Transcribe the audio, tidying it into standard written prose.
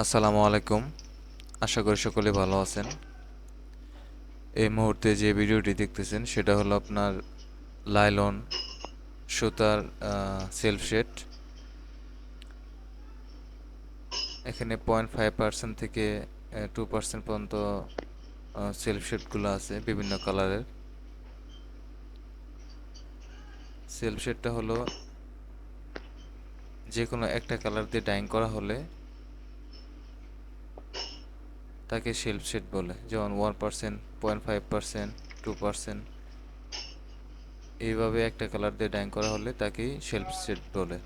আসসালামু আলাইকুম। আশা করি সকলে ভালো আছেন। এই মুহূর্তে যে ভিডিওটি দেখতেছেন সেটা হলো আপনার লাইলন সুতার সেলফ শেড। এখানে 0.5% থেকে 2% পর্যন্ত সেলফ শেডগুলো আছে বিভিন্ন কালারের। সেলফ শেডটা হলো যে কোনো একটা কালার দিয়ে ডাইং করা হলে তাকে সেলফ শেড বলে, যেমন 1%, 0.5%, 2%। এইভাবে একটা কালার দিয়ে ডাইং করা হলে তাকেই সেলফ শেড বলে।